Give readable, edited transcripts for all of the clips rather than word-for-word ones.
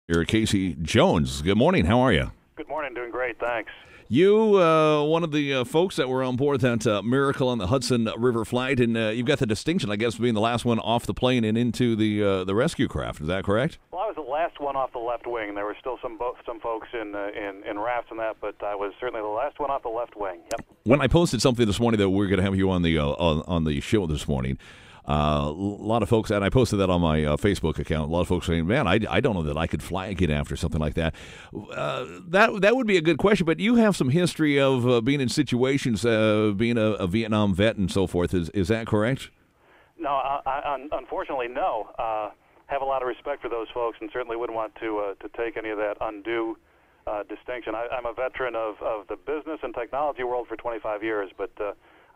You're Casey Jones. Good morning. How are you? Good morning. Doing great. Thanks. You, one of the folks that were on board that miracle on the Hudson River flight, and you've got the distinction, I guess, of being the last one off the plane and into the rescue craft. Is that correct? Well, I was the last one off the left wing. There were still some folks in rafts and that, but I was certainly the last one off the left wing. Yep. When I posted something this morning that we're going to have you on the show this morning, a lot of folks, and I posted that on my Facebook account, a lot of folks saying, man, I don't know that I could fly again after something like that. That would be a good question, but you have some history of being in situations, being a Vietnam vet and so forth. Is that correct? No, I unfortunately, no. Have a lot of respect for those folks and certainly wouldn't want to take any of that undue distinction. I'm a veteran of the business and technology world for 25 years, but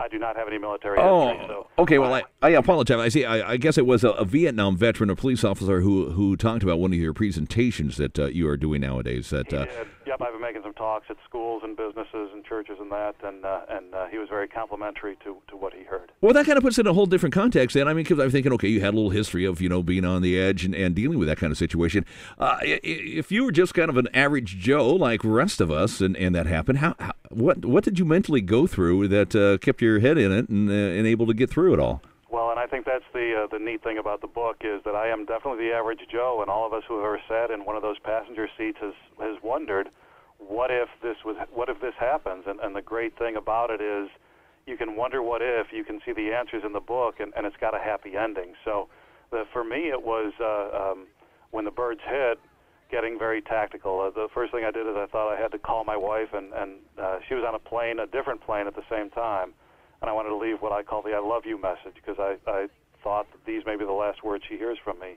I do not have any military history. So, okay. Well, I apologize. I guess it was a Vietnam veteran, a police officer who talked about one of your presentations that you are doing nowadays. That he did. Yep, I've been making some talks at schools and businesses and churches and that, and he was very complimentary to what he heard. Well, that kind of puts it in a whole different context. And I mean, because I'm thinking, okay, you had a little history of being on the edge and dealing with that kind of situation. If you were just kind of an average Joe like the rest of us, and that happened, what did you mentally go through that kept your head in it and able to get through it all? Well, and I think that's the neat thing about the book is that I am definitely the average Joe, and all of us who have ever sat in one of those passenger seats has wondered, what if this happens? And the great thing about it is you can wonder what if, you can see the answers in the book, and it's got a happy ending. So for me, it was when the birds hit, getting very tactical. The first thing I did is I thought I had to call my wife, and she was on a different plane at the same time, and I wanted to leave what I call the I love you message, because I thought that these may be the last words she hears from me.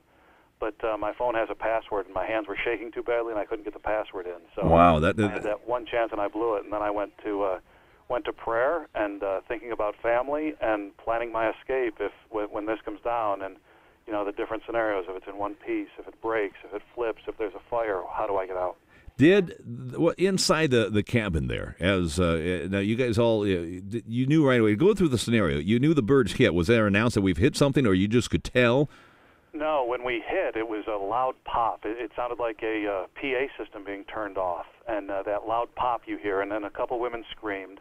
But my phone has a password, and my hands were shaking too badly, and I couldn't get the password in. So wow, I had that one chance, and I blew it. And then I went to prayer and thinking about family and planning my escape when this comes down, and the different scenarios. If it's in one piece, if it breaks, if it flips, if there's a fire, how do I get out? Inside the cabin there, as now you guys all, you knew right away, go through the scenario, you knew the birds hit. Was there announced that we've hit something, or you just could tell? No, when we hit, it was a loud pop. It sounded like a PA system being turned off, and that loud pop you hear, and then a couple women screamed.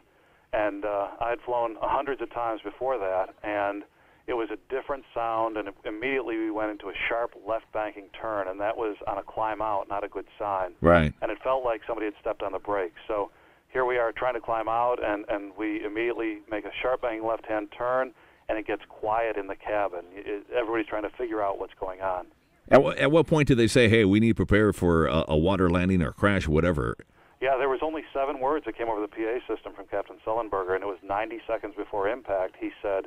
And I had flown hundreds of times before that, and it was a different sound, and immediately we went into a sharp left banking turn, and that was on a climb out, not a good sign. Right. And it felt like somebody had stepped on the brakes. So here we are trying to climb out, and we immediately make a sharp banking left-hand turn, and it gets quiet in the cabin. Everybody's trying to figure out what's going on. At what point did they say, hey, we need to prepare for a water landing or crash or whatever? Yeah, there was only 7 words that came over the PA system from Captain Sullenberger, and it was 90 seconds before impact. He said,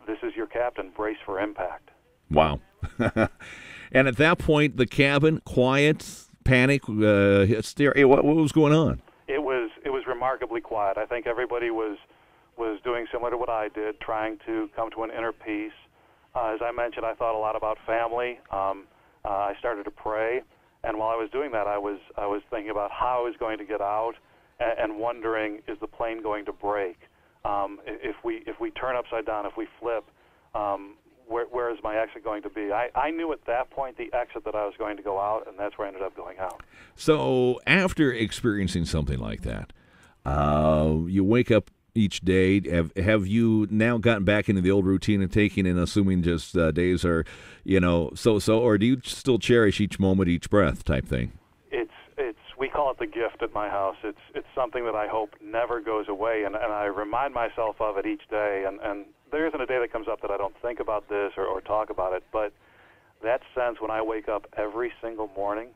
"This is your captain, brace for impact." Wow. And at that point, the cabin, quiet, panic, hysteria. What was going on? It was remarkably quiet. I think everybody was doing similar to what I did, trying to come to an inner peace. As I mentioned, I thought a lot about family. I started to pray, and while I was doing that, I was thinking about how I was going to get out, and wondering, is the plane going to break? If we turn upside down, if we flip, where is my exit going to be? I knew at that point the exit that I was going to go out, and that's where I ended up going out. So after experiencing something like that, you wake up each day. Have you now gotten back into the old routine of taking and assuming just days are, so, or do you still cherish each moment, each breath type thing? We call it the gift at my house. It's something that I hope never goes away, and I remind myself of it each day. And there isn't a day that comes up that I don't think about this or talk about it. But that sense when I wake up every single morning,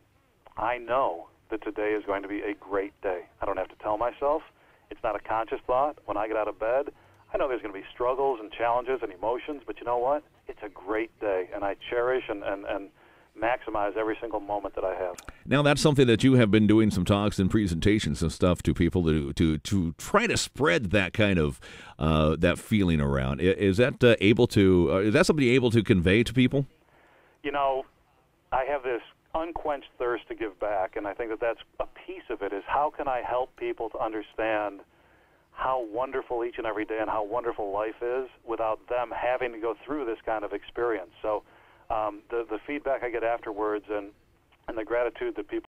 I know that today is going to be a great day. I don't have to tell myself. It's not a conscious thought. When I get out of bed, I know there's going to be struggles and challenges and emotions, but you know what? It's a great day, and I cherish and maximize every single moment that I have. Now, that's something that you have been doing some talks and presentations and stuff to people to try to spread that kind of that feeling around. Is that is that something you're able to convey to people? I have this unquenched thirst to give back, and I think that that's a piece of it, is how can I help people to understand how wonderful each and every day and how wonderful life is without them having to go through this kind of experience. So the feedback I get afterwards, and and the gratitude that people